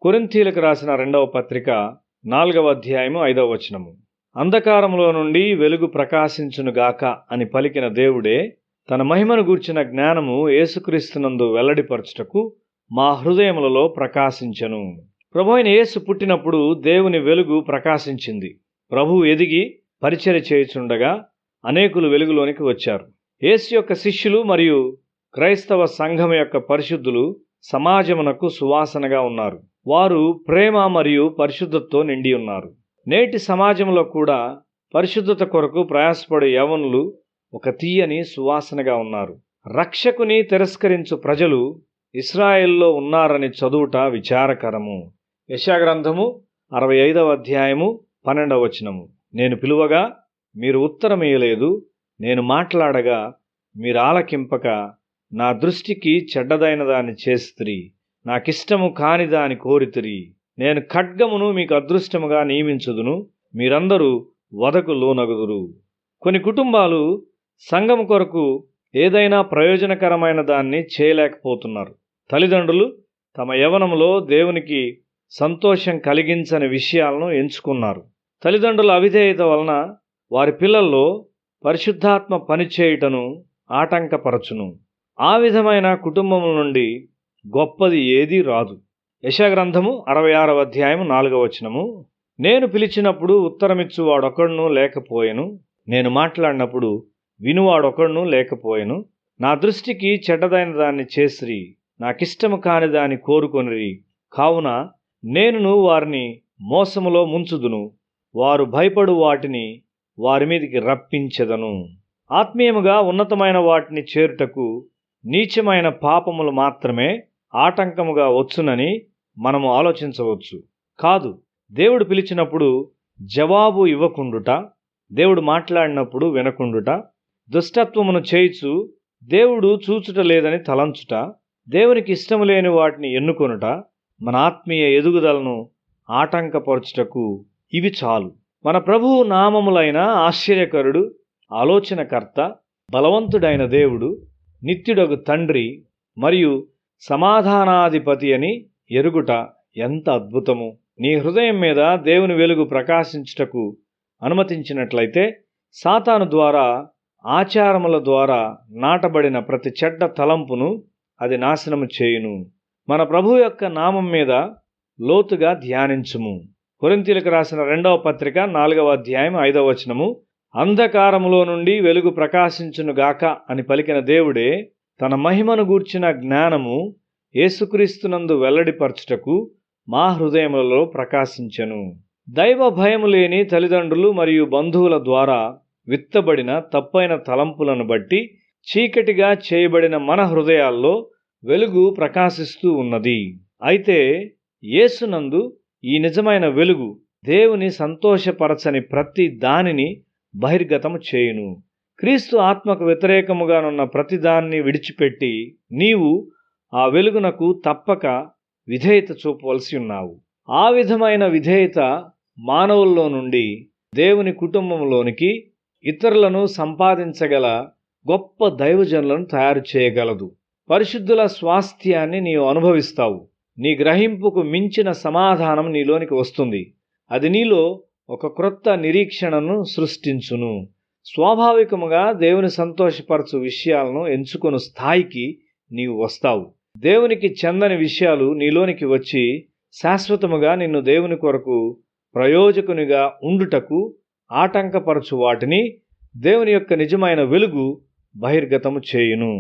కొరింథీయులకు రాసిన 2వ పత్రిక 4వ అధ్యాయము 5వ వచనము. అంధకారములో నుండి వెలుగు ప్రకాశించునుగాక అని పలికిన దేవుడే తన మహిమను గూర్చిన జ్ఞానము యేసుక్రీస్తునందు వెల్లడిపరచుటకు మా హృదయములలో ప్రకాశించెను. ప్రభువైన యేసు పుట్టినప్పుడు దేవుని వెలుగు ప్రకాశించింది. ప్రభువు ఎదిగి పరిచర్య చేయుచుండగా అనేకులు వెలుగులోనికి వచ్చారు. యేసు యొక్క శిష్యులు మరియు క్రైస్తవ సంఘం యొక్క పరిశుద్ధులు సమాజమునకు సువాసనగా ఉన్నారు. వారు ప్రేమ మరియు పరిశుద్ధతతో నిండి ఉన్నారు. నేటి సమాజంలో కూడా పరిశుద్ధత కొరకు ప్రయాసపడే యవనులు ఒక తీయని సువాసనగా ఉన్నారు. రక్షకుని తిరస్కరించు ప్రజలు ఇశ్రాయేల్లో ఉన్నారని చదువుట విచారకరము. యెషయా 65వ అధ్యాయము 12వ వచనము. నేను పిలువగా మీరు ఉత్తరమియ్యలేదు, నేను మాట్లాడగా మీరు ఆలకింపక, నా దృష్టికి చెడ్డదైన దాన్ని చేస్తిరి, నాకిష్టము కాని దాని కోరితిరి. నేను ఖడ్గమును మీకు అదృష్టముగా నియమించుదును, మీరందరూ వధకు లోనగుదురు. కొన్ని కుటుంబాలు సంఘం కొరకు ఏదైనా ప్రయోజనకరమైన దాన్ని చేయలేకపోతున్నారు. తల్లిదండ్రులు తమ యవ్వనంలో దేవునికి సంతోషం కలిగించని విషయాలను ఎంచుకున్నారు. తల్లిదండ్రుల అవిధేయత వలన వారి పిల్లల్లో పరిశుద్ధాత్మ పనిచేయుటను ఆటంకపరచును. ఆ విధమైన కుటుంబముల నుండి గొప్పది ఏదీ రాదు. యెషయా 66వ అధ్యాయము 4వ వచనము. నేను పిలిచినప్పుడు ఉత్తరమిచ్చువాడొకడును లేకపోయెను, నేను మాట్లాడినప్పుడు వినువాడొకడును లేకపోయెను. నా దృష్టికి చెడ్డదైన దాన్ని చేసిరి, నాకిష్టము కాని దాన్ని కోరుకొనిరి. కావున నేనును వారిని మోసములో ముంచుదును, వారు భయపడు వాటిని వారి మీదికి రప్పించెదను. ఆత్మీయముగా ఉన్నతమైన వాటిని చేరుటకు నీచమైన పాపములు మాత్రమే ఆటంకముగా వచ్చునని మనము ఆలోచించవచ్చు. కాదు, దేవుడు పిలిచినప్పుడు జవాబు ఇవ్వకుండుట, దేవుడు మాట్లాడినప్పుడు వినకుండుట, దుష్టత్వమును చేయుచు దేవుడు చూచుట లేదని తలంచుట, దేవునికి ఇష్టము లేని వాటిని ఎన్నుకొనుట మన ఆత్మీయ ఎదుగుదలను ఆటంకపరచుటకు ఇవి చాలు. మన ప్రభువు నామములైన ఆశ్చర్యకరుడు, ఆలోచనకర్త, బలవంతుడైన దేవుడు, నిత్యుడగు తండ్రి మరియు సమాధానాధిపతి అని ఎరుగుట ఎంత అద్భుతము! నీ హృదయం మీద దేవుని వెలుగు ప్రకాశించుటకు అనుమతించినట్లయితే సాతాను ద్వారా, ఆచారముల ద్వారా నాటబడిన ప్రతి చెడ్డ తలంపును అది నాశనము చేయును. మన ప్రభు యొక్క నామం మీద లోతుగా ధ్యానించుము. కొరింథీయులకు రాసిన 2వ పత్రిక 4వ అధ్యాయం 5వ వచనము. అంధకారములో నుండి వెలుగు ప్రకాశించునుగాక అని పలికిన దేవుడే తన మహిమను గూర్చిన జ్ఞానము యేసుక్రీస్తునందు వెల్లడిపరచుటకు మా హృదయములలో ప్రకాశించెను. దైవ భయము లేని తల్లిదండ్రులు మరియు బంధువుల ద్వారా విత్తబడిన తప్పైన తలంపులను బట్టి చీకటిగా చేయబడిన మన హృదయాల్లో వెలుగు ప్రకాశిస్తూ ఉన్నది. అయితే యేసునందు ఈ నిజమైన వెలుగు దేవుని సంతోషపరచని ప్రతి దానిని బహిర్గతము చేయును. క్రీస్తు ఆత్మకు వ్యతిరేకముగానున్న ప్రతి దాన్ని విడిచిపెట్టి నీవు ఆ వెలుగునకు తప్పక విధేయత చూపవలసి ఉన్నావు. ఆ విధమైన విధేయత మానవుల్లో నుండి దేవుని కుటుంబంలోనికి ఇతరులను సంపాదించగల గొప్ప దైవజనులను తయారు చేయగలదు. పరిశుద్ధుల స్వాస్థ్యాన్ని నీవు అనుభవిస్తావు. నీ గ్రహింపుకు మించిన సమాధానం నీలోనికి వస్తుంది. అది నీలో ఒక క్రొత్త నిరీక్షణను సృష్టించును. స్వాభావికముగా దేవుని సంతోషపరచు విషయాలను ఎంచుకొను స్థాయికి నీవు వస్తావు. దేవునికి చెందని విషయాలు నీలోనికి వచ్చి శాశ్వతముగా నిన్ను దేవుని కొరకు ప్రయోజకునిగా ఉండుటకు ఆటంకపరచు వాటిని దేవుని యొక్క నిజమైన వెలుగు బహిర్గతము చేయును.